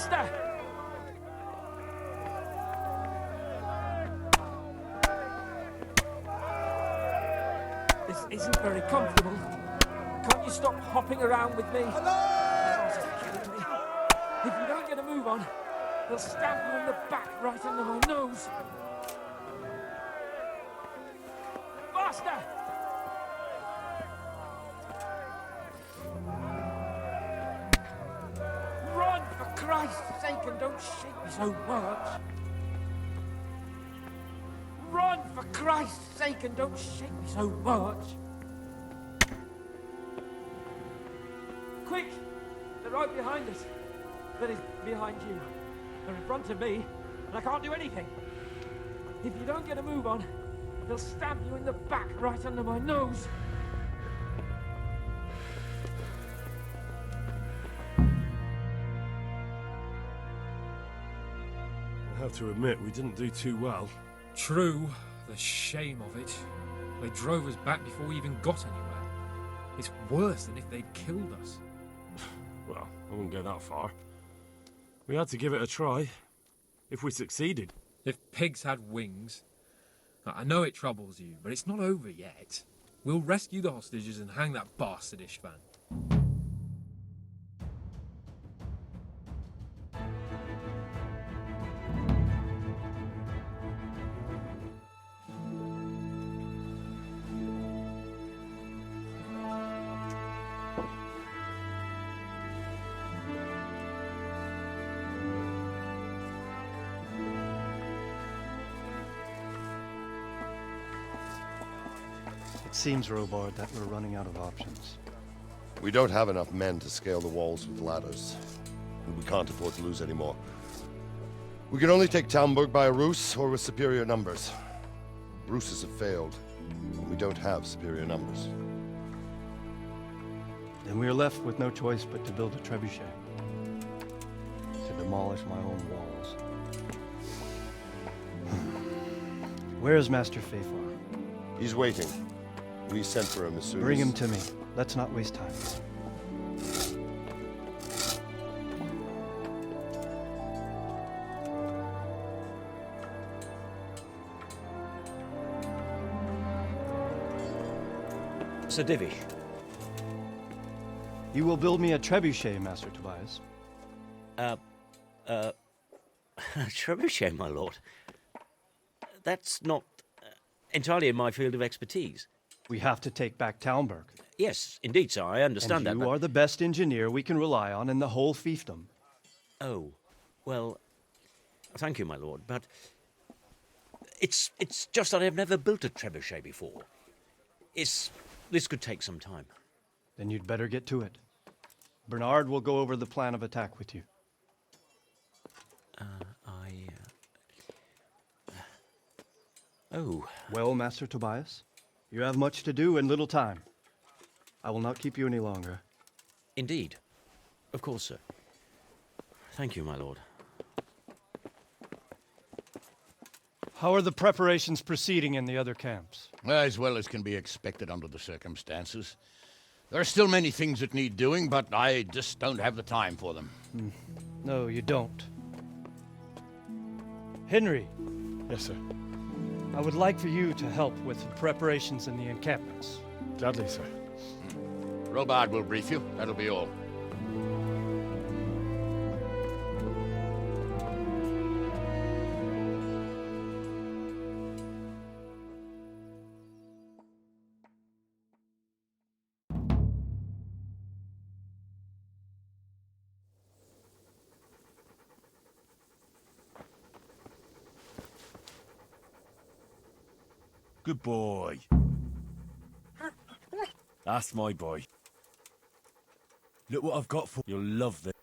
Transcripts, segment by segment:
Faster! This isn't very comfortable. Can't you stop hopping around with me? Oh, it's killing me. If you don't get a move on, they'll stab you in the back right under my nose. Faster! Run, for Christ's sake, and don't shake me so much. Run, for Christ's sake, and don't shake me so much. Quick! They're right behind us. That is, behind you. They're in front of me, and I can't do anything. If you don't get a move on, they'll stab you in the back right under my nose. I have to admit, we didn't do too well. True, the shame of it. They drove us back before we even got anywhere. It's worse than if they'd killed us. Well, I wouldn't go that far. We had to give it a try. If we succeeded. If pigs had wings... I know it troubles you, but it's not over yet. We'll rescue the hostages and hang that bastard Ishvan. It seems, Robard, that we're running out of options. We don't have enough men to scale the walls with ladders, and we can't afford to lose any more. We can only take Talmberg by a ruse or with superior numbers. Ruses have failed, and we don't have superior numbers. Then we are left with no choice but to build a trebuchet. To demolish my own walls. Where is Master Fafar? He's waiting. We sent for him as soon as... Bring him to me. Let's not waste time. Sir Divish. You will build me a trebuchet, Master Tobias. Trebuchet, my lord. That's not entirely in my field of expertise. We have to take back Talmberg. Yes, indeed, sir, I understand that. You are the best engineer we can rely on in the whole fiefdom. Oh, well, thank you, my lord, but it's just that I've never built a trebuchet before. This could take some time. Then you'd better get to it. Bernard will go over the plan of attack with you. Oh. Well, Master Tobias, you have much to do and little time. I will not keep you any longer. Indeed. Of course, sir. Thank you, my lord. How are the preparations proceeding in the other camps? As well as can be expected under the circumstances. There are still many things that need doing, but I just don't have the time for them. No, you don't. Henry. Yes, sir. I would like for you to help with the preparations in the encampments. Gladly, sir. Robard will brief you. That'll be all. Good boy. That's my boy. Look what I've got for you. You'll love this.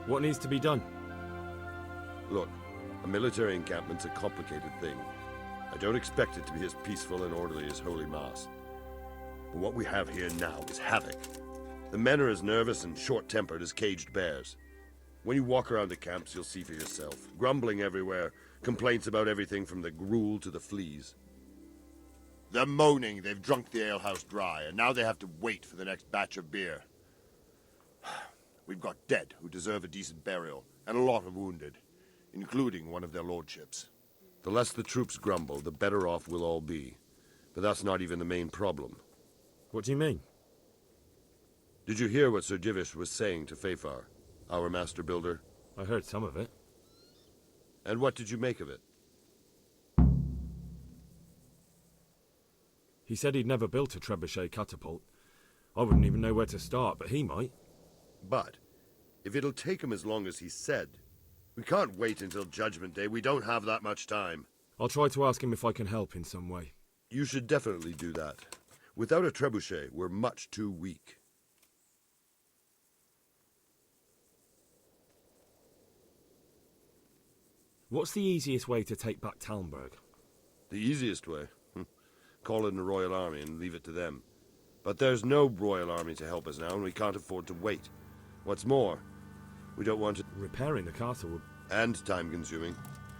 What needs to be done? Look, a military encampment's a complicated thing. I don't expect it to be as peaceful and orderly as Holy Mass. But what we have here now is havoc. The men are as nervous and short-tempered as caged bears. When you walk around the camps, you'll see for yourself. Grumbling everywhere, complaints about everything from the gruel to the fleas. They're moaning they've drunk the alehouse dry, and now they have to wait for the next batch of beer. We've got dead who deserve a decent burial, and a lot of wounded, including one of their lordships. The less the troops grumble, the better off we'll all be. But that's not even the main problem. What do you mean? Did you hear what Sir Divish was saying to Fafar, our master builder? I heard some of it. And what did you make of it? He said he'd never built a trebuchet catapult. I wouldn't even know where to start, but he might. But, if it'll take him as long as he said, we can't wait until Judgment Day. We don't have that much time. I'll try to ask him if I can help in some way. You should definitely do that. Without a trebuchet, we're much too weak. What's the easiest way to take back Talmberg? The easiest way? Call in the Royal Army and leave it to them. But there's no Royal Army to help us now, and we can't afford to wait. What's more, we don't want to... Repairing the castle would... And time-consuming.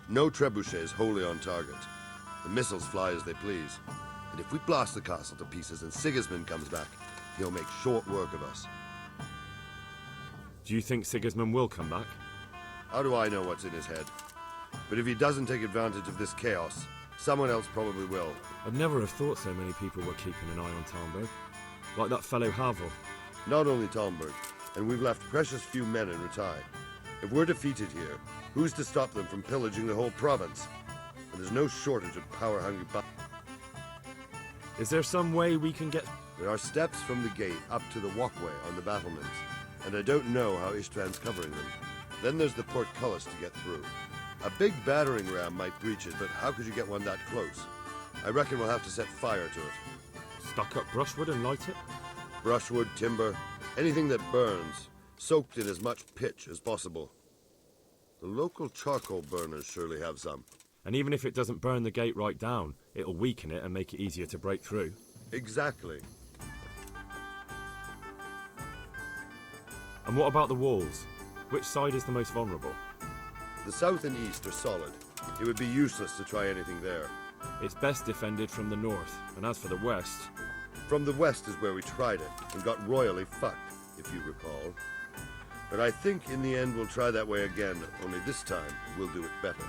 No trebuchet is wholly on target. The missiles fly as they please. And if we blast the castle to pieces and Sigismund comes back, he'll make short work of us. Do you think Sigismund will come back? How do I know what's in his head? But if he doesn't take advantage of this chaos, someone else probably will. I'd never have thought so many people were keeping an eye on Talmberg. Like that fellow Havel. Not only Talmberg, and we've left precious few men in Ratai. If we're defeated here, who's to stop them from pillaging the whole province? And there's no shortage of power-hungry Is there some way we can get... There are steps from the gate up to the walkway on the battlements, and I don't know how Ishtvan's covering them. Then there's the portcullis to get through. A big battering ram might breach it, but how could you get one that close? I reckon we'll have to set fire to it. Stuck up brushwood and light it? Brushwood, timber, anything that burns, soaked in as much pitch as possible. The local charcoal burners surely have some. And even if it doesn't burn the gate right down, it'll weaken it and make it easier to break through. Exactly. And what about the walls? Which side is the most vulnerable? The south and east are solid. It would be useless to try anything there. It's best defended from the north, and as for the west... From the west is where we tried it, and got royally fucked, if you recall. But I think in the end we'll try that way again, only this time we'll do it better.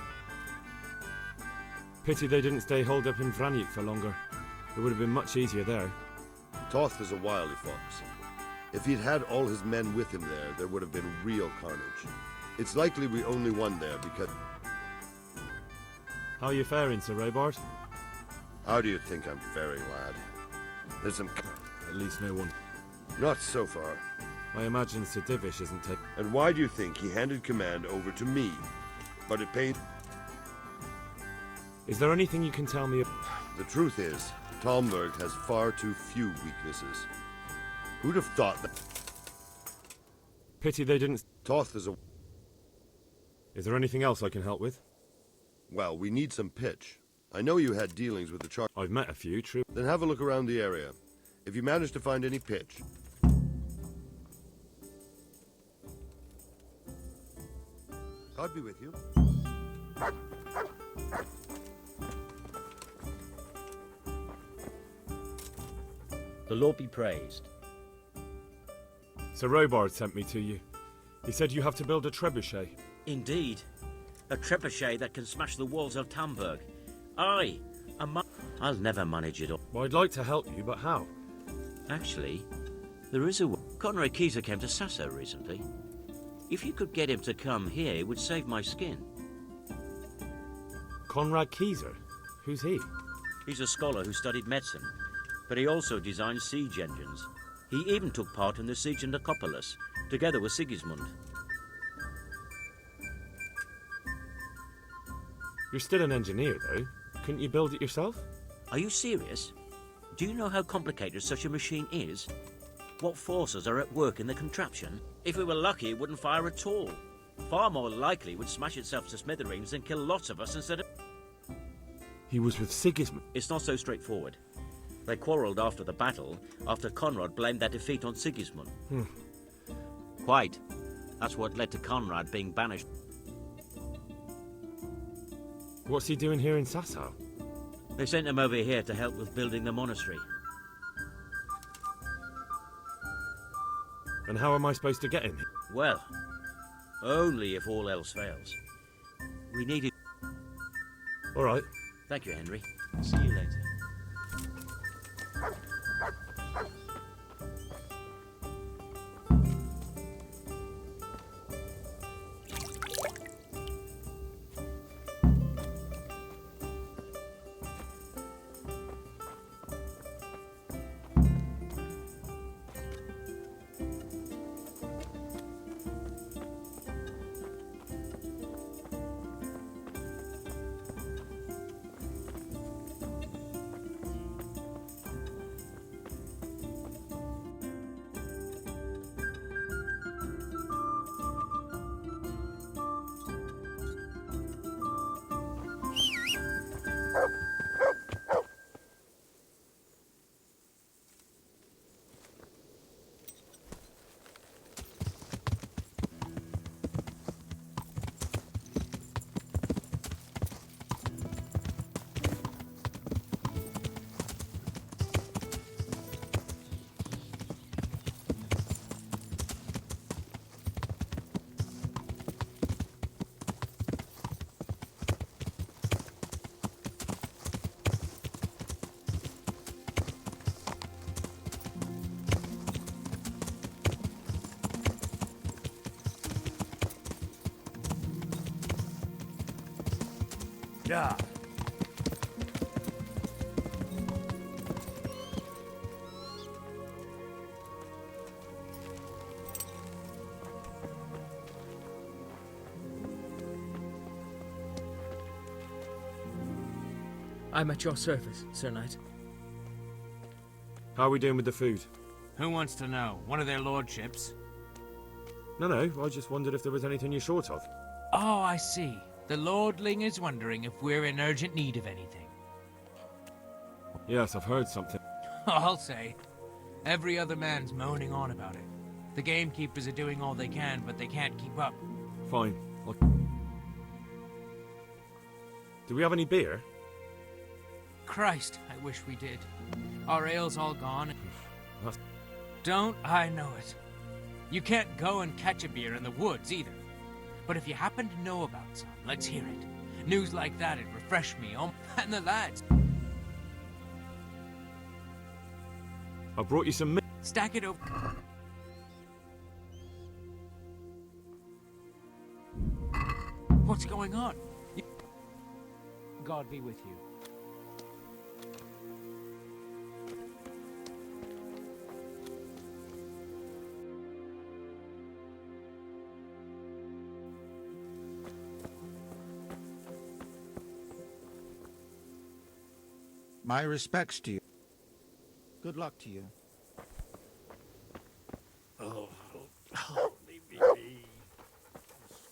Pity they didn't stay holed up in Vranyuk for longer. It would have been much easier there. Toth is a wily fox. If he'd had all his men with him there would have been real carnage. It's likely we only won there because... How are you faring, Sir Robart? How do you think I'm faring, lad? There's some... At least no one... Not so far. I imagine Sir Divish isn't taking... And why do you think he handed command over to me? But it paid... Is there anything you can tell me... The truth is, Talmberg has far too few weaknesses. Who'd have thought that... Pity they didn't... Toth is a... Is there anything else I can help with? Well, we need some pitch. I know you had dealings with the char... I've met a few, true. Then have a look around the area. If you manage to find any pitch... God be with you. The Lord be praised. Sir Robard sent me to you. He said you have to build a trebuchet. Indeed. A trebuchet that can smash the walls of Talmberg. Aye, I'll never manage it all. Well, I'd like to help you, but how? Actually, there is a way. Conrad Kieser came to Sasso recently. If you could get him to come here, it would save my skin. Conrad Kieser? Who's he? He's a scholar who studied medicine, but he also designed siege engines. He even took part in the siege of Nicopolis, together with Sigismund. You're still an engineer, though. Couldn't you build it yourself? Are you serious? Do you know how complicated such a machine is? What forces are at work in the contraption? If we were lucky, it wouldn't fire at all. far more likely would smash itself to smithereens and kill lots of us instead of... He was with Sigismund. It's not so straightforward. They quarrelled after the battle, after Conrad blamed their defeat on Sigismund. Quite. That's what led to Conrad being banished. What's he doing here in Sasau? They sent him over here to help with building the monastery. And how am I supposed to get him? Well, only if all else fails. We needed... All right. Thank you, Henry. See you later. Yeah. I'm at your service, Sir Knight. How are we doing with the food? Who wants to know? One of their lordships? No, I just wondered if there was anything you're short of. Oh, I see. The lordling is wondering if we're in urgent need of anything. Yes, I've heard something. I'll say. Every other man's moaning on about it. The gamekeepers are doing all they can, but they can't keep up. Fine. Do we have any beer? Christ, I wish we did. Our ale's all gone. That's... Don't I know it? You can't go and catch a beer in the woods, either. But if you happen to know about some, let's hear it. News like that'd refresh me, and the lads. I brought you some... Stack it over. What's going on? God be with you. My respects to you. Good luck to you. Leave me be.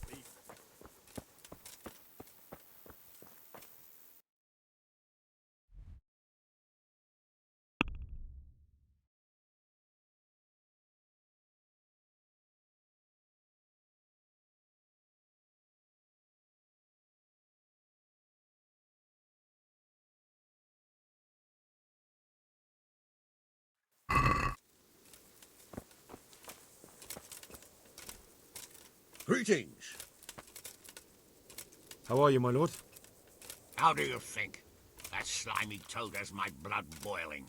Sleep. Greetings. How are you, my lord? How do you think? That slimy toad has my blood boiling.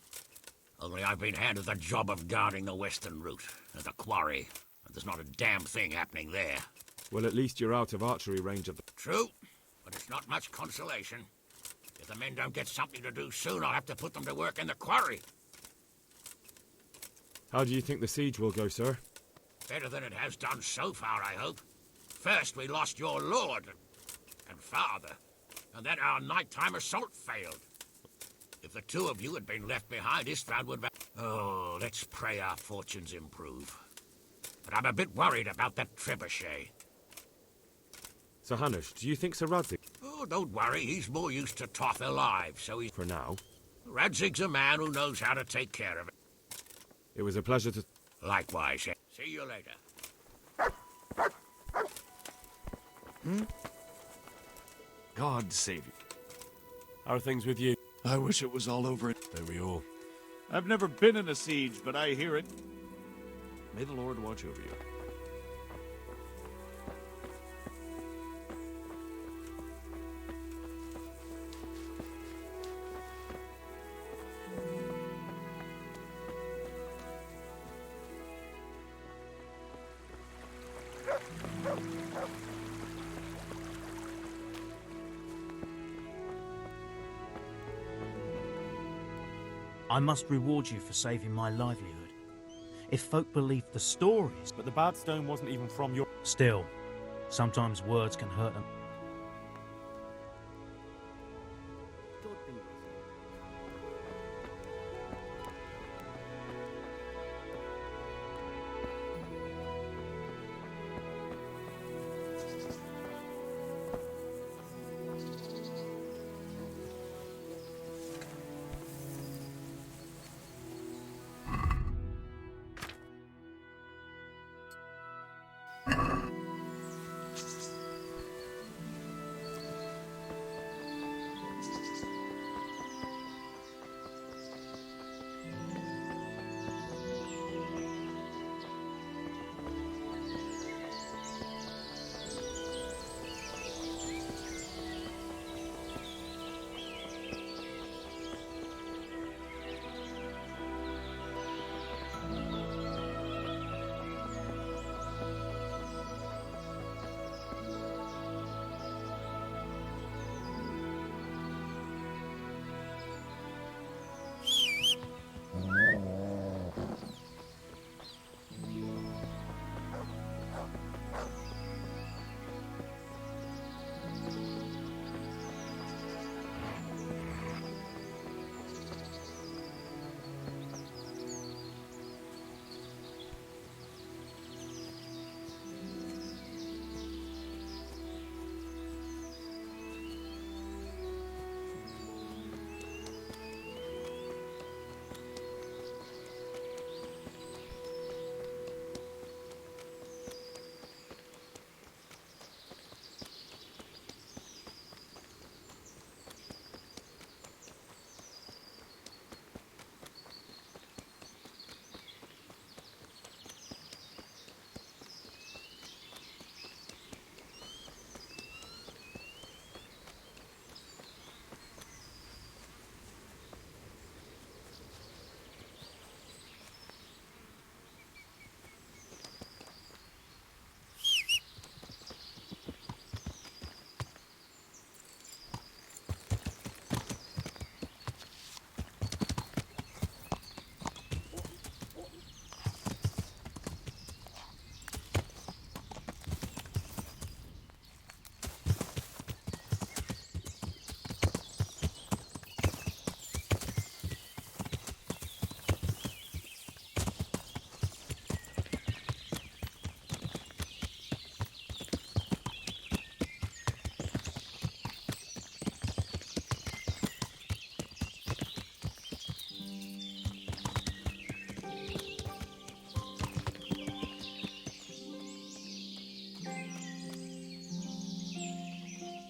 Only I've been handed the job of guarding the western route, at the quarry, and there's not a damn thing happening there. Well, at least you're out of archery range of the... True, but it's not much consolation. If the men don't get something to do soon, I'll have to put them to work in the quarry. How do you think the siege will go, sir? Better than it has done so far, I hope. First, we lost your lord and father, and then our nighttime assault failed. If the two of you had been left behind, Istvan would... Oh, let's pray our fortunes improve. But I'm a bit worried about that trebuchet. So, Hanush, do you think Sir Radzig... Oh, don't worry, he's more used to tough alive, so he's... For now. Radzig's a man who knows how to take care of it. It was a pleasure to... Likewise. See you later. God save you. How are things with you? I wish it was all over. Don't we all? I've never been in a siege, but I hear it. May the Lord watch over you. I must reward you for saving my livelihood. If folk believed the stories... But the bad stone wasn't even from your... Still, sometimes words can hurt them.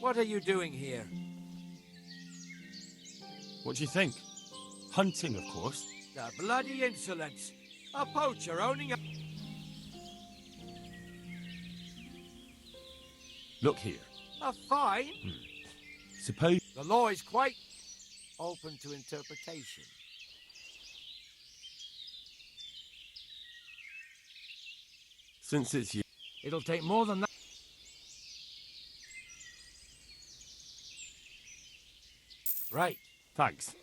What are you doing here? What do you think? Hunting, of course. The bloody insolence! A poacher owning a... Look here. A fine? Suppose... The law is quite open to interpretation. Since it's you... It'll take more than that. Right. Thanks.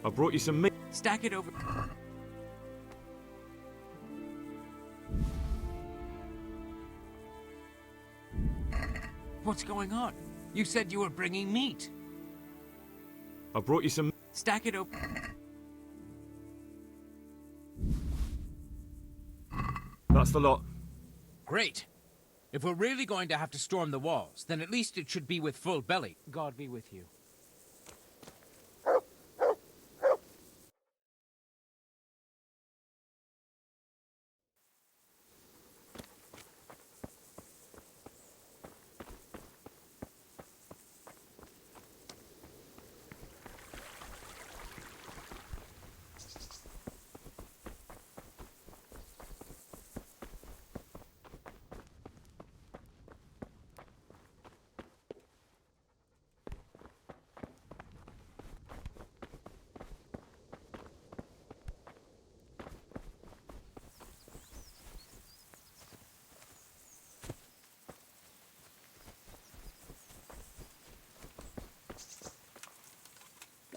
I brought you some meat. Stack it over. What's going on? You said you were bringing meat. I brought you some. Stack it over. That's the lot. Great. If we're really going to have to storm the walls, then at least it should be with full belly. God be with you.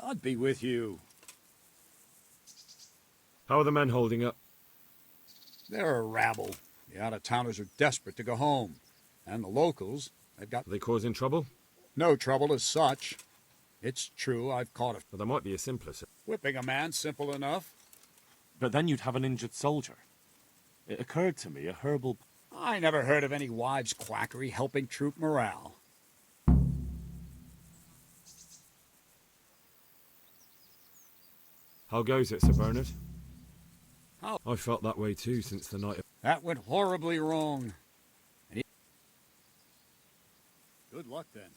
God be with you. How are the men holding up? They're a rabble. The out-of-towners are desperate to go home. And the locals, they've got... Are they causing trouble? No trouble as such. It's true, I've caught a... Well, there might be a simpler... Whipping a man, simple enough. But then you'd have an injured soldier. It occurred to me a herbal... I never heard of any wives' quackery helping troop morale. How goes it, Sir Bernard? How? I felt that way too since the night of... That went horribly wrong. Good luck, then.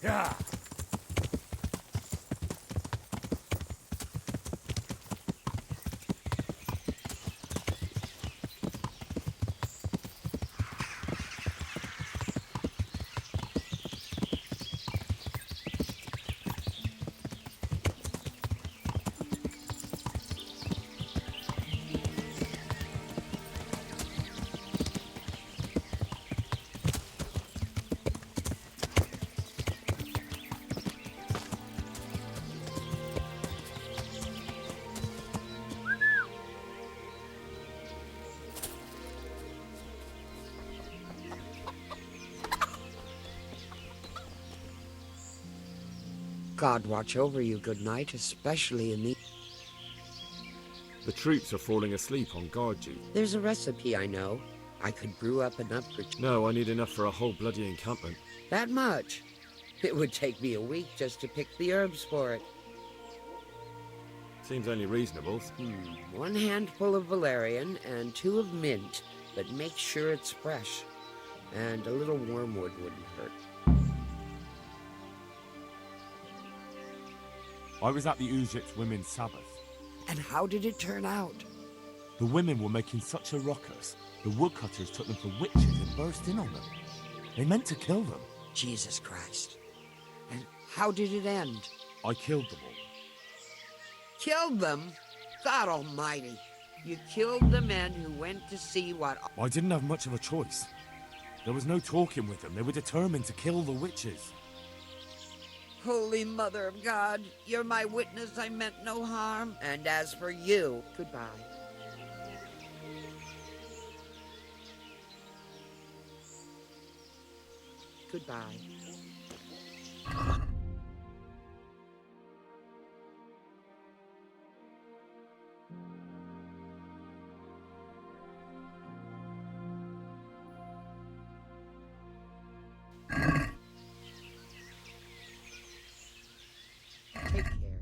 Yeah. God watch over you, good night, especially in the... The troops are falling asleep on guard duty. There's a recipe I know. I could brew up enough for... No, I need enough for a whole bloody encampment. That much? It would take me a week just to pick the herbs for it. Seems only reasonable. 1 handful of valerian and 2 of mint, but make sure it's fresh. And a little wormwood wouldn't hurt. I was at the Ujit's Women's Sabbath. And how did it turn out? The women were making such a ruckus, the woodcutters took them for witches and burst in on them. They meant to kill them. Jesus Christ. And how did it end? I killed them all. Killed them? God almighty. You killed the men who went to see what... I didn't have much of a choice. There was no talking with them. They were determined to kill the witches. Holy Mother of God, you're my witness I meant no harm. And as for you, goodbye. Goodbye. Take care.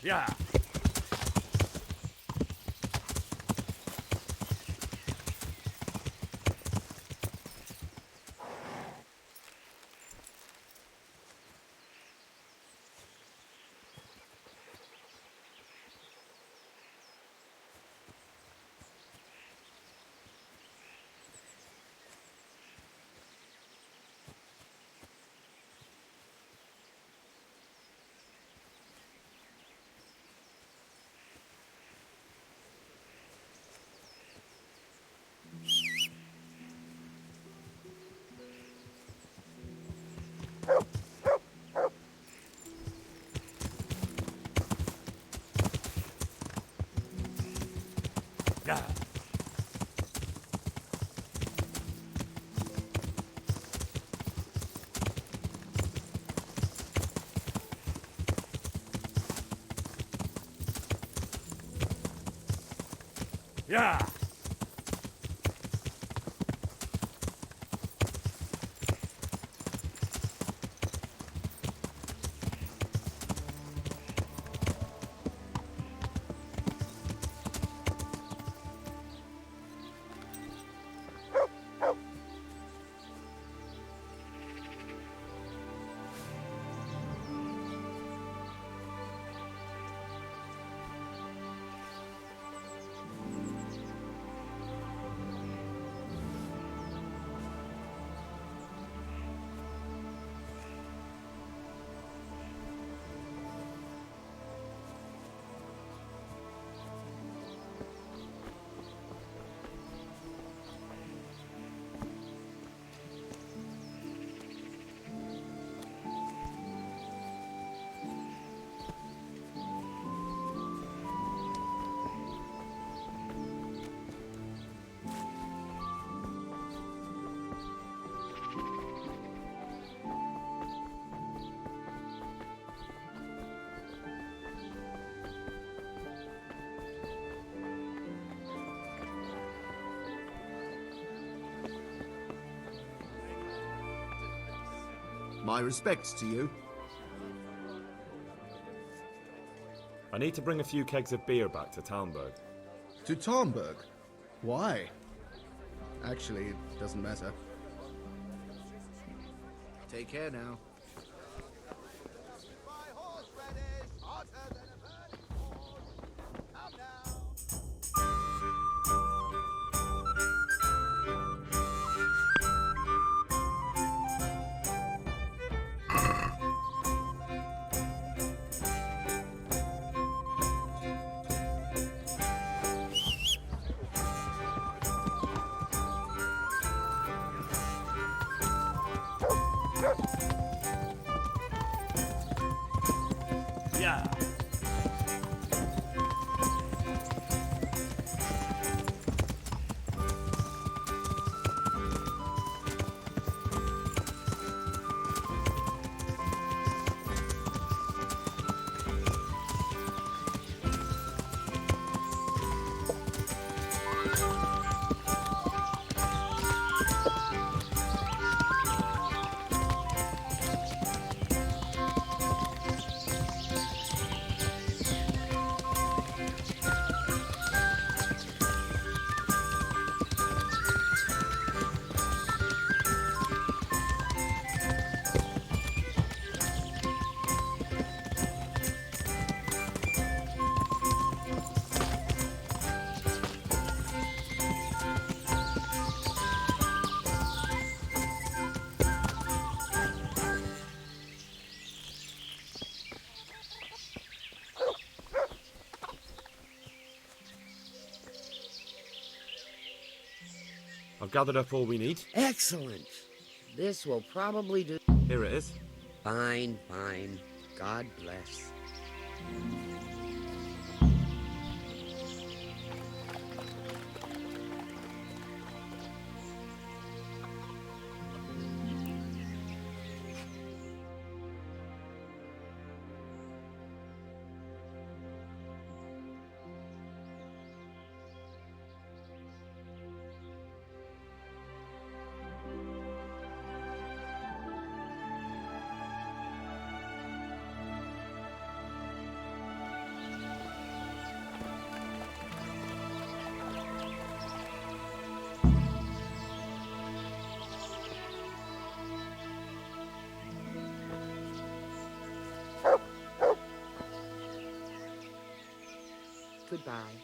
Yeah. Yeah. Yeah. My respects to you. I need to bring a few kegs of beer back to Talmberg. To Talmberg? Why? Actually, it doesn't matter. Take care now. Yeah. I've gathered up all we need. Excellent. This will probably do. Here it is. Fine, fine. God bless. goodbye.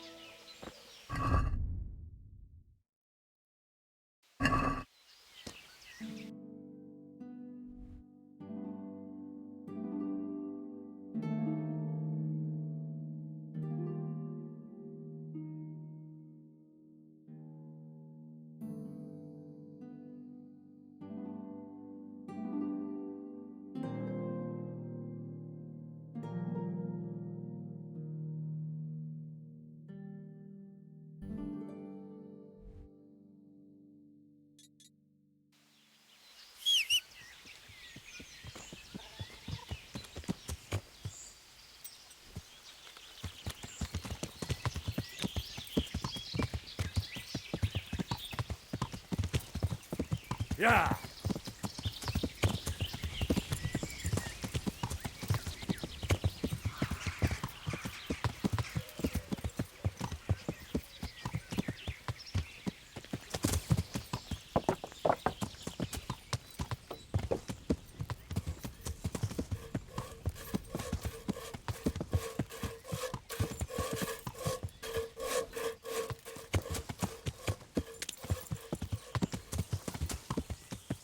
Yeah!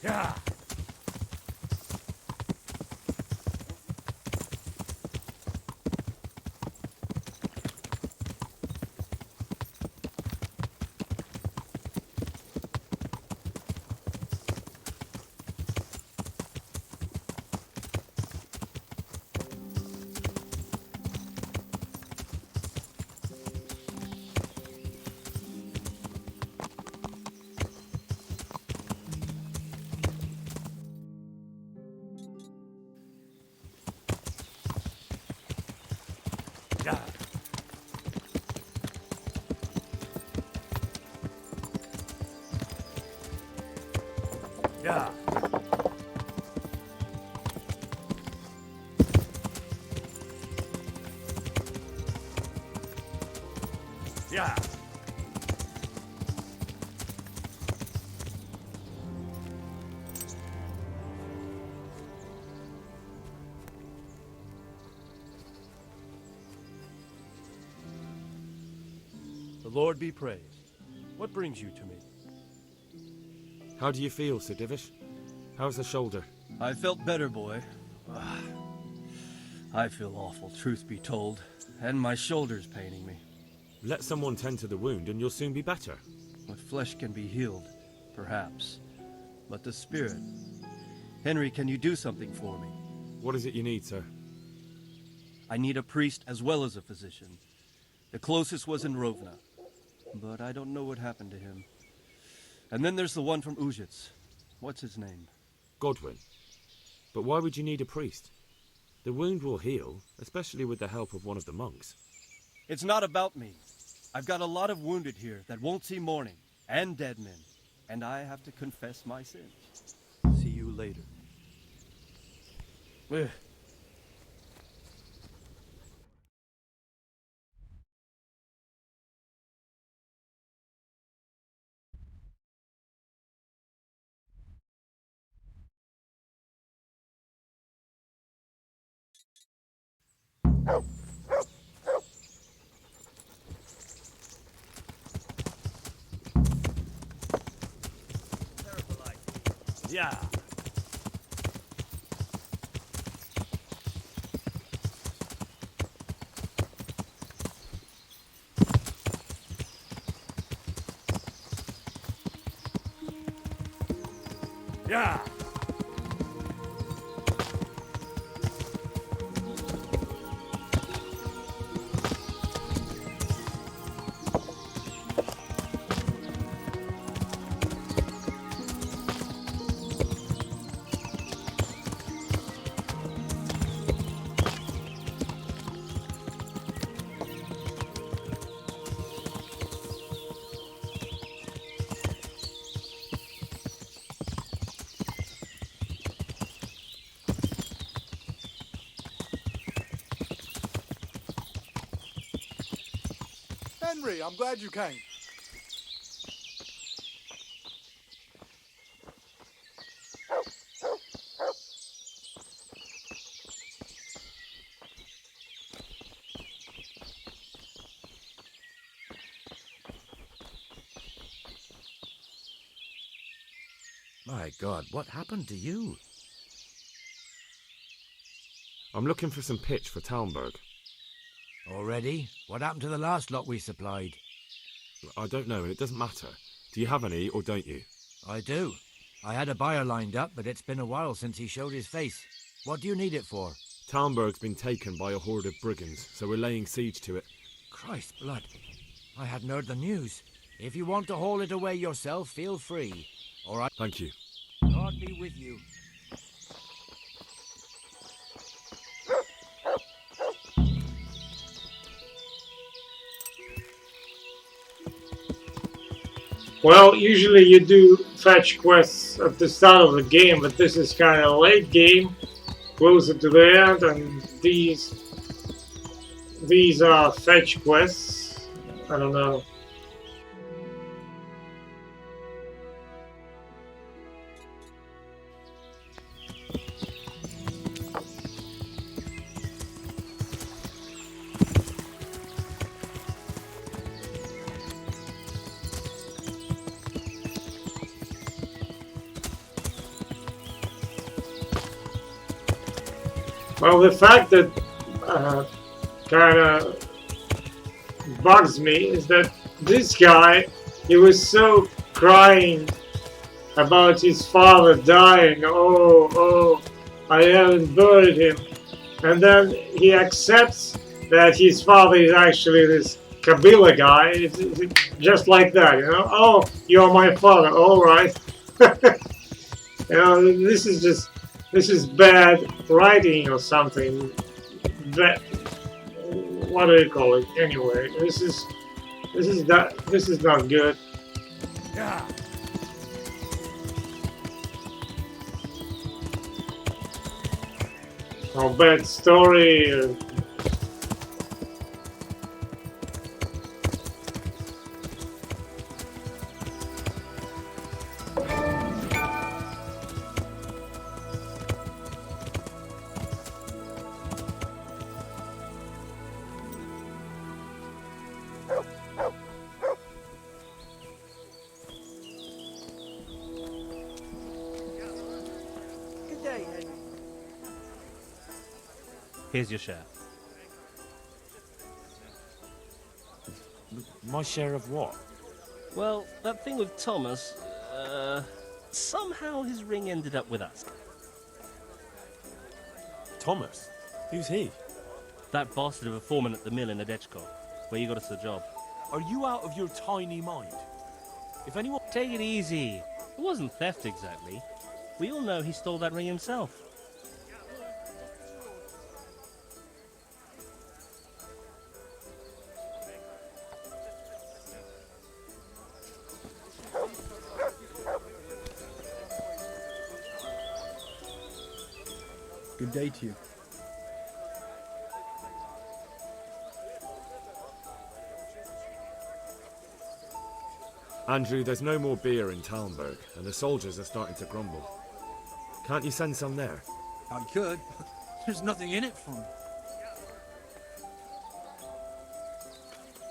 Yeah! Yeah! Yeah! Yeah! The Lord be praised. What brings you to me? How do you feel, Sir Divish? How's the shoulder? I felt better, boy. I feel awful, truth be told, and my shoulder's paining me. Let someone tend to the wound and you'll soon be better. What flesh can be healed, perhaps, but the spirit. Henry, can you do something for me? What is it you need, sir? I need a priest as well as a physician. The closest was in Rovna, but I don't know what happened to him. And then there's the one from Ujits. What's his name? Godwin. But why would you need a priest? The wound will heal, especially with the help of one of the monks. It's not about me. I've got a lot of wounded here that won't see morning, and dead men, and I have to confess my sins. See you later. Yeah! Yeah! Henry, I'm glad you came. My God, what happened to you? I'm looking for some pitch for Talmberg. Already? What happened to the last lot we supplied? I don't know, and it doesn't matter. Do you have any, or don't you? I do. I had a buyer lined up, but it's been a while since he showed his face. What do you need it for? Talmberg's been taken by a horde of brigands, so we're laying siege to it. Christ blood. I hadn't heard the news. If you want to haul it away yourself, feel free. All right. Thank you. God be with you. Well, usually you do fetch quests at the start of the game, but this is kind of late game, closer to the end, and these are fetch quests. I don't know. Well, the fact that kind of bugs me is that this guy, he was so crying about his father dying. Oh, I haven't buried him. And then he accepts that his father is actually this Kabila guy. It's just like that, you know. Oh, you're my father. All right. You know, this is bad writing or something. What do you call it? Anyway, this is not good. Yeah. Oh, bad story. Good day, Henry. Here's your share. My share of what? Well, that thing with Thomas, somehow his ring ended up with us. Thomas? Who's he? That bastard of a foreman at the mill in Edechko, where you got us the job. Are you out of your tiny mind? If anyone... Take it easy. It wasn't theft exactly. We all know he stole that ring himself. Good day to you. Andrew, there's no more beer in Talmberg, and the soldiers are starting to grumble. Can't you send some there? I could. There's nothing in it for me.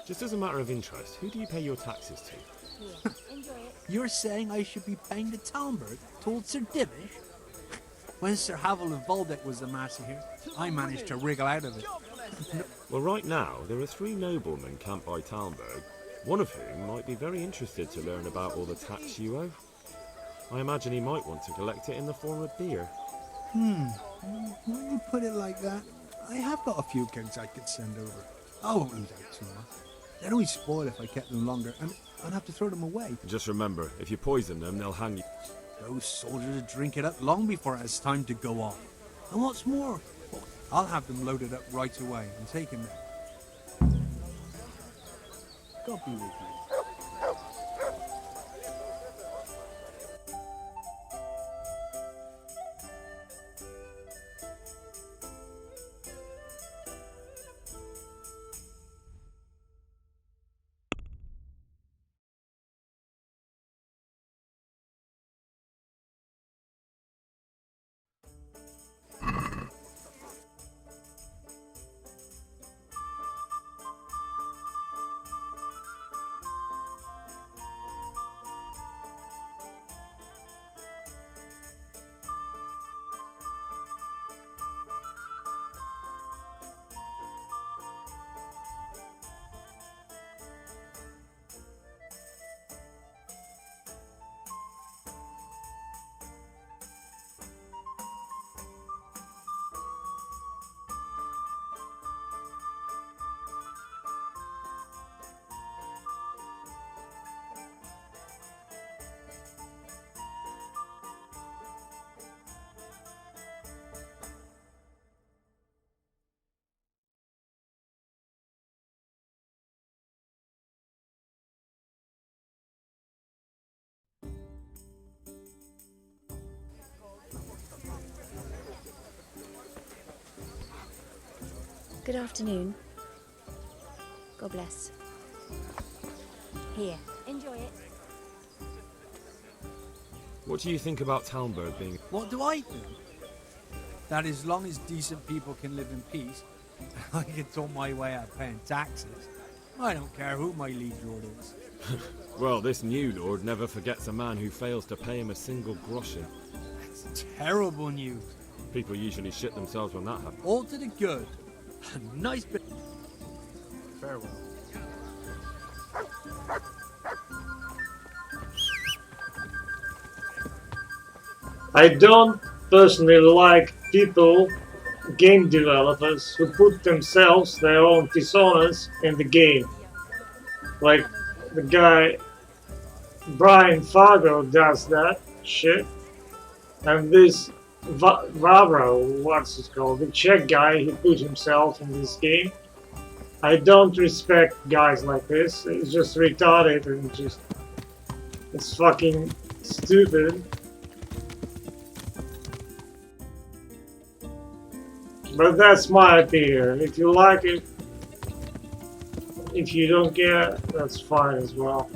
Just as a matter of interest, who do you pay your taxes to? You're saying I should be paying to Talmberg, told Sir Divish? When Sir Havel of Waldeck was the master here, I managed to wriggle out of it. Well, right now, there are 3 noblemen camped by Talmberg, one of whom might be very interested to learn about all the tax you owe. I imagine he might want to collect it in the form of beer. When you put it like that, I have got a few kegs I could send over. I won't lose out too much. They'd only spoil if I kept them longer, and I'd have to throw them away. Just remember, if you poison them, they'll hang you. Those soldiers would drink it up long before it has time to go on. And what's more, I'll have them loaded up right away and taken there. God be with you. Good afternoon. God bless. Here, enjoy it. What do you think about Talmberg being... What do I think? That as long as decent people can live in peace, I can talk my way out of paying taxes. I don't care who my liege lord is. Well, this new lord never forgets a man who fails to pay him a single groschen. That's terrible news. People usually shit themselves when that happens. All to the good. Nice bit. Farewell. I don't personally like people, game developers, who put themselves, their own personas, in the game. Like the guy Brian Fargo does that shit, and this Vavro, what's it called, the Czech guy who put himself in this game. I don't respect guys like this. It's just retarded and just, it's fucking stupid. But that's my opinion. If you like it, if you don't care, that's fine as well.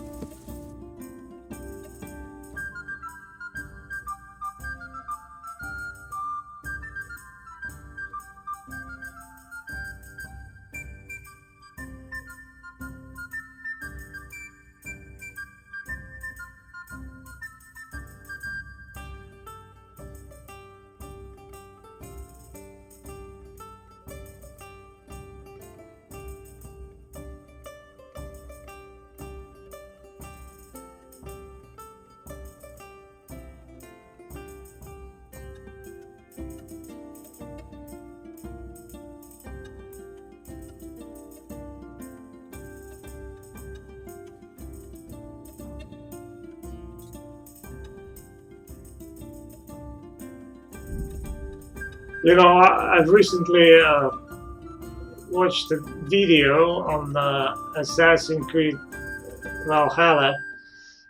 You know, I've recently watched a video on Assassin's Creed Valhalla.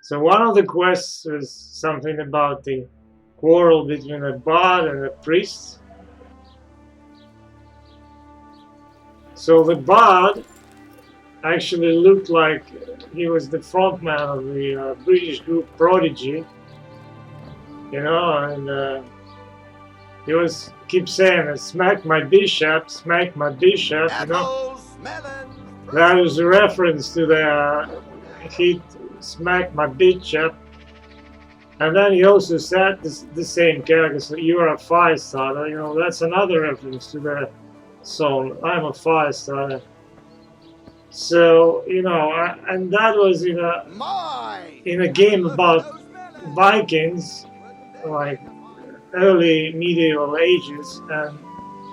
So one of the quests was something about the quarrel between a bard and a priest. So the bard actually looked like he was the frontman of the British group Prodigy, you know, and he was keep saying, "Smack my bishop, smack my bishop," you know. That was a reference to the hit "Smack my bishop," and then he also said the same character, so "You are a fire starter," you know. That's another reference to the song "I'm a fire starter." So you know, and that was in a game about Vikings, like early medieval ages, and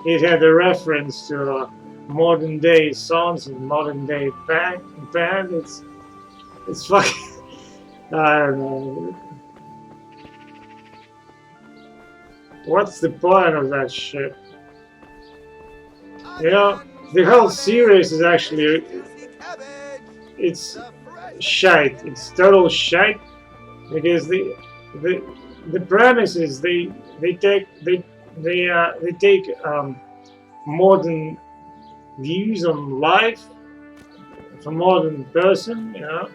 it had a reference to modern day songs and modern day band. It's fucking, I don't know. What's the point of that shit? You know, the whole series is actually, it's shite. It's total shite, because the premise is they take modern views on life of a modern person, you know,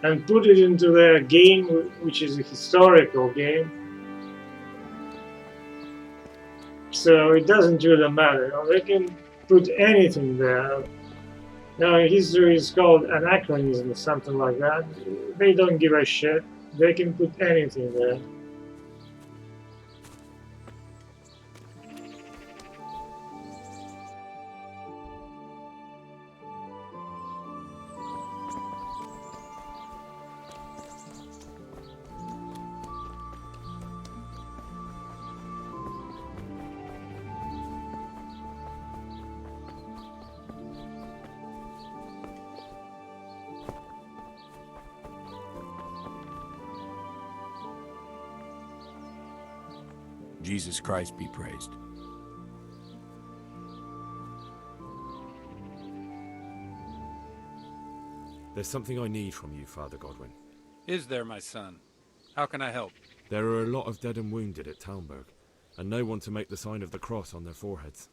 and put it into their game, which is a historical game. So it doesn't really matter. You know, they can put anything there. You know, history is called anachronism or something like that. They don't give a shit. They can put anything there. Jesus Christ be praised. There's something I need from you, Father Godwin. Is there, my son? How can I help? There are a lot of dead and wounded at Talmberg, and no one to make the sign of the cross on their foreheads.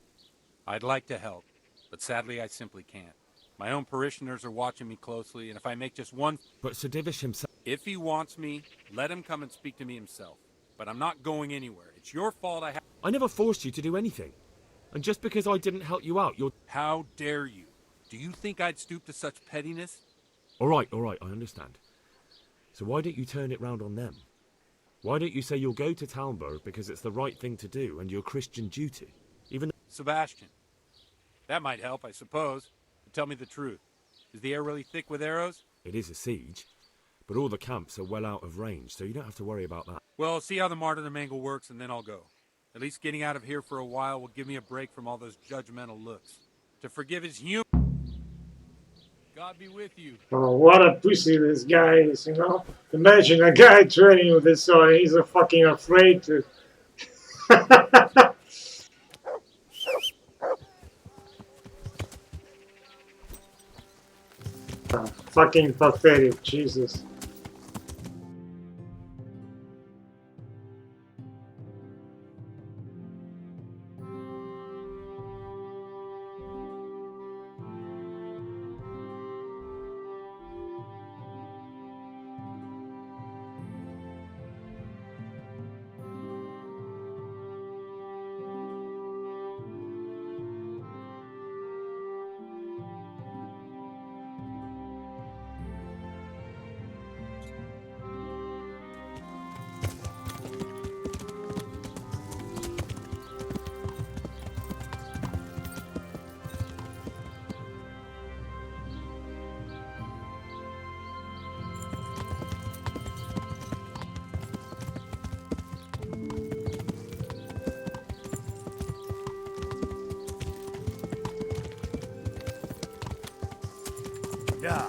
I'd like to help. but sadly I simply can't. My own parishioners are watching me closely, and if I make just one... But Sir Divish himself... If he wants me, let him come and speak to me himself. But I'm not going anywhere. It's your fault I have... I never forced you to do anything. And just because I didn't help you out, you're... How dare you? Do you think I'd stoop to such pettiness? All right, I understand. So why don't you turn it round on them? Why don't you say you'll go to Talmberg because it's the right thing to do and your Christian duty? Even Sebastian. That might help, I suppose. But tell me the truth. Is the air really thick with arrows? It is a siege, but all the camps are well out of range, so you don't have to worry about that. Well, see how the martyrdom angle works, and then I'll go. At least getting out of here for a while will give me a break from all those judgmental looks. To forgive is human. God be with you. Oh, what a pussy this guy is, you know? Imagine a guy training with his sword, he's a fucking afraid to... Fucking pathetic, Jesus. Yeah.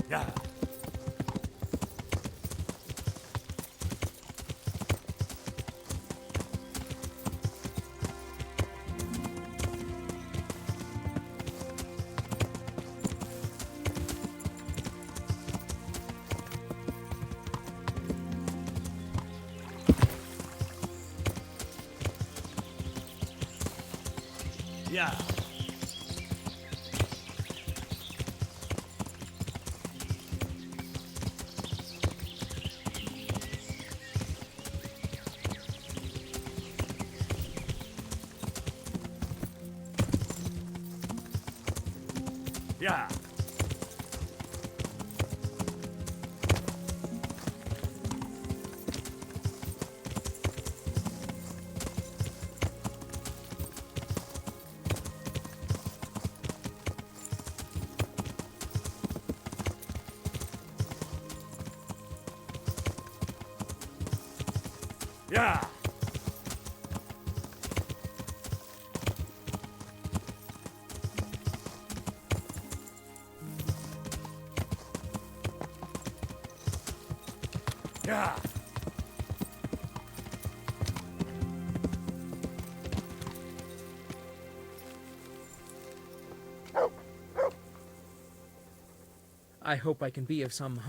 Yeah. Yeah. Yeah. Yeah. Yeah. I hope I can be of some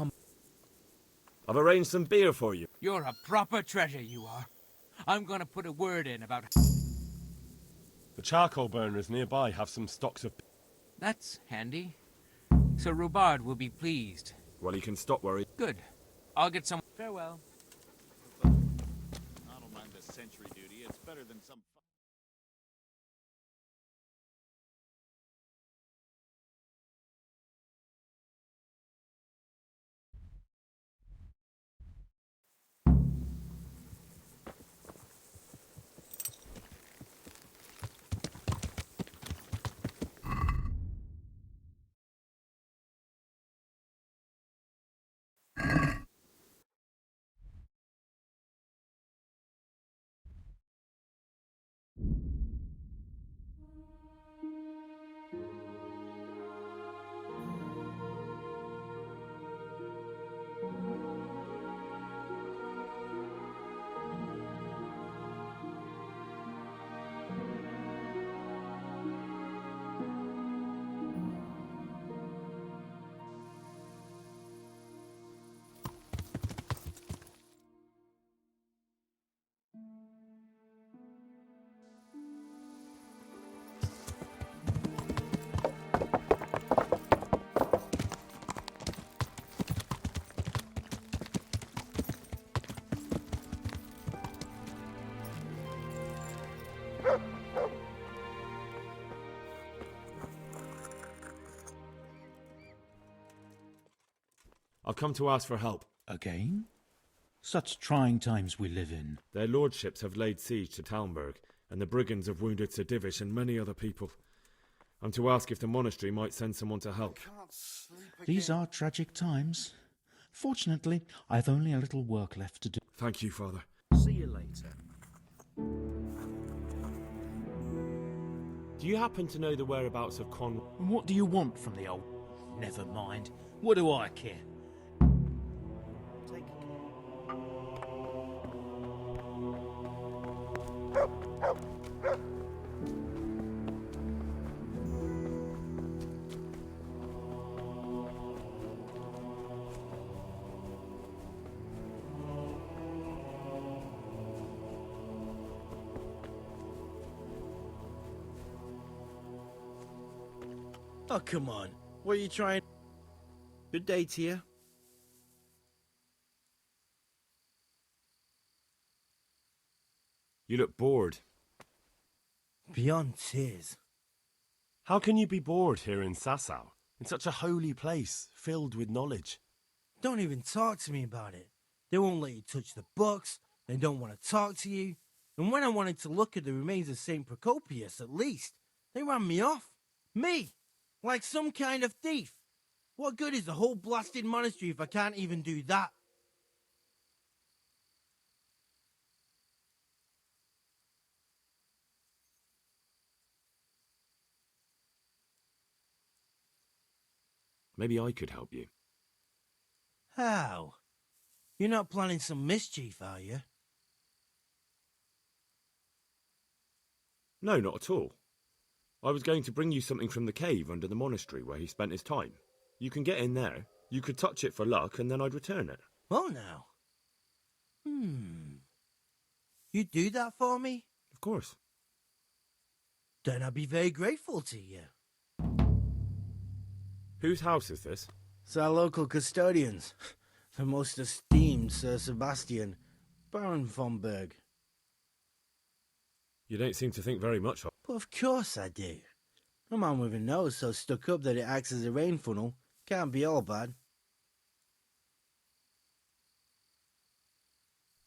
I've arranged some beer for you. You're a proper treasure, you are. I'm gonna put a word in about... The charcoal burners nearby have some stocks of... That's handy. Sir Robard will be pleased. Well, he can stop worrying. Good. I'll get some... Farewell. I don't mind the sentry duty. It's better than some... come to ask for help. Again? Such trying times we live in. Their lordships have laid siege to Talmberg, and the brigands have wounded Sir Divish and many other people. I'm to ask if the monastery might send someone to help. These are tragic times. Fortunately, I've only a little work left to do. Thank you, Father. See you later. Do you happen to know the whereabouts of Con... And what do you want from the old... Never mind. What do I care? Oh, come on. What are you trying... Good day to you. You look bored. Beyond tears. How can you be bored here in Sasau, in such a holy place, filled with knowledge? Don't even talk to me about it. They won't let you touch the books. They don't want to talk to you. And when I wanted to look at the remains of St. Procopius, at least, they ran me off. Me! Like some kind of thief. What good is the whole blasted monastery if I can't even do that? Maybe I could help you. How? You're not planning some mischief, are you? No, not at all. I was going to bring you something from the cave under the monastery where he spent his time. You can get in there, you could touch it for luck, and then I'd return it. Oh, now. You'd do that for me? Of course. Then I'd be very grateful to you. Whose house is this? It's our local custodians. The most esteemed Sir Sebastian, Baron von Berg. You don't seem to think very much of... But of course I do. A man with a nose so stuck up that it acts as a rain funnel can't be all bad.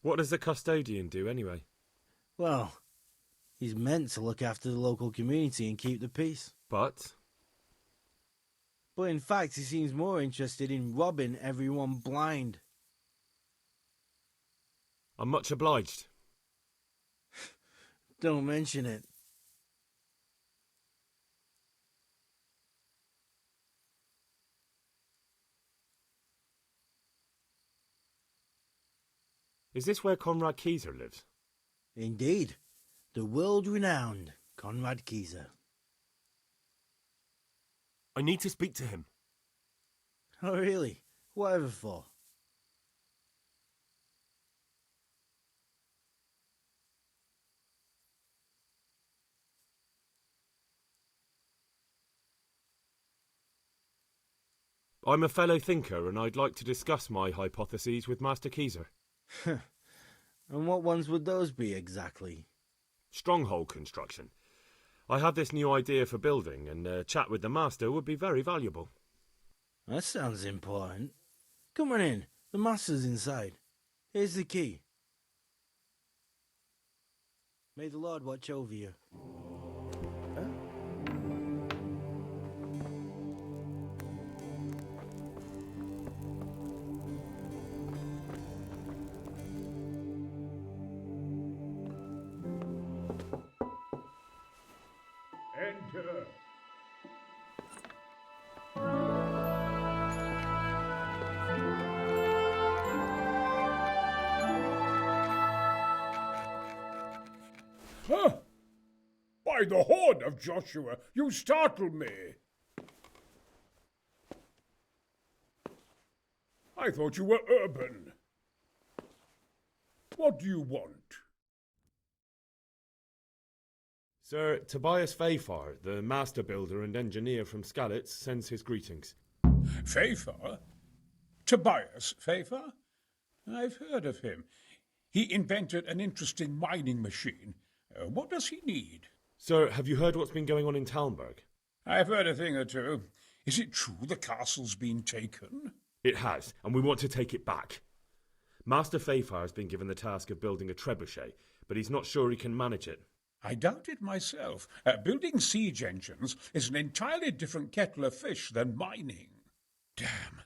What does the custodian do anyway? Well, he's meant to look after the local community and keep the peace. But in fact, he seems more interested in robbing everyone blind. I'm much obliged. Don't mention it. Is this where Conrad Kieser lives? Indeed. The world-renowned Conrad Kieser. I need to speak to him. Oh, really? Whatever for? I'm a fellow thinker, and I'd like to discuss my hypotheses with Master Kieser. And what ones would those be exactly? Stronghold construction. I have this new idea for building, and a chat with the Master would be very valuable. That sounds important. Come on in. The Master's inside. Here's the key. May the Lord watch over you. Enter. Huh? By the horn of Joshua, you startle me. I thought you were urban. What do you want? Sir Tobias Fafar, the master builder and engineer from Skalitz, sends his greetings. Fafar? Tobias Fafar? I've heard of him. He invented an interesting mining machine. What does he need? Sir, have you heard what's been going on in Talmberg? I've heard a thing or two. Is it true the castle's been taken? It has, and we want to take it back. Master Fafar has been given the task of building a trebuchet, but he's not sure he can manage it. I doubt it myself. Building siege engines is an entirely different kettle of fish than mining. Damn,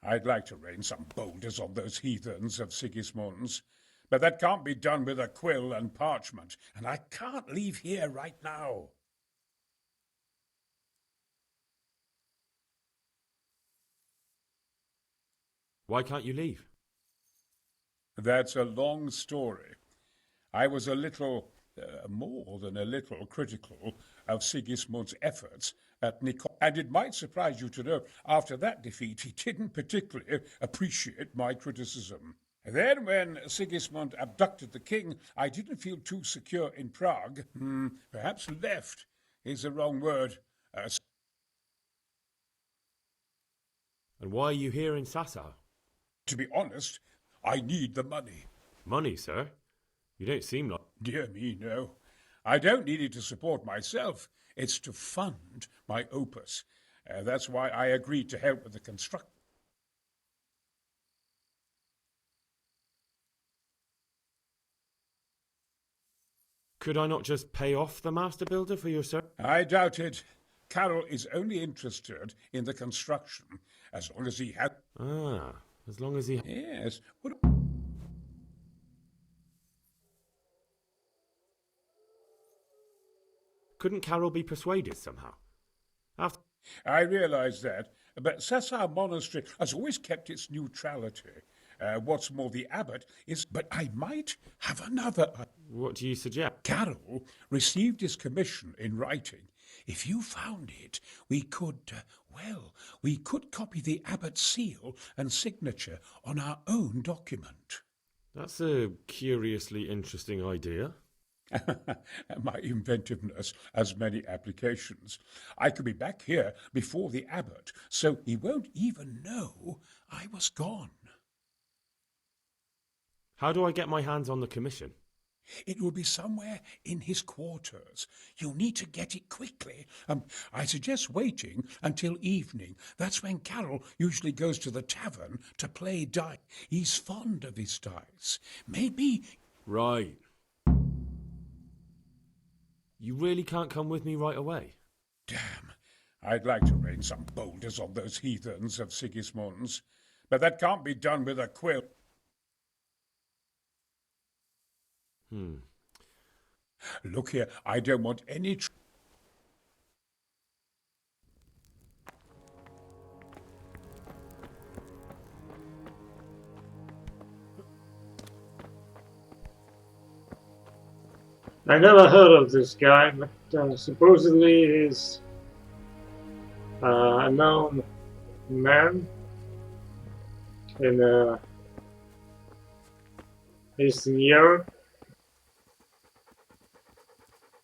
I'd like to rain some boulders on those heathens of Sigismund's. But that can't be done with a quill and parchment, and I can't leave here right now. Why can't you leave? That's a long story. I was a little, more than a little, critical of Sigismund's efforts at Nikon. And it might surprise you to know, after that defeat, he didn't particularly appreciate my criticism. Then, when Sigismund abducted the king, I didn't feel too secure in Prague. Perhaps left is the wrong word. And why are you here in Sassa? To be honest, I need the money. Money, sir? You don't seem like... Dear me, no. I don't need it to support myself. It's to fund my opus. That's why I agreed to help with the construction. Could I not just pay off the master builder for your service? I doubt it. Carol is only interested in the construction, as long as he has... Ah, as long as he... Yes. What... Couldn't Carol be persuaded somehow? I realise that, but Sassa Monastery has always kept its neutrality. What's more, the abbot is... But I might have another... What do you suggest? Carol received his commission in writing. If you found it, we could, we could copy the abbot's seal and signature on our own document. That's a curiously interesting idea. My inventiveness has many applications. I could be back here before the abbot, so he won't even know I was gone. How do I get my hands on the commission? It will be somewhere in his quarters. You'll need to get it quickly. I suggest waiting until evening. That's when Carol usually goes to the tavern to play dice. He's fond of his dice. Maybe... Right. You really can't come with me right away? Damn. I'd like to rain some boulders on those heathens of Sigismund's. But that can't be done with a quill. Look here, I don't want any... I never heard of this guy, but supposedly he's a known man in Eastern Europe.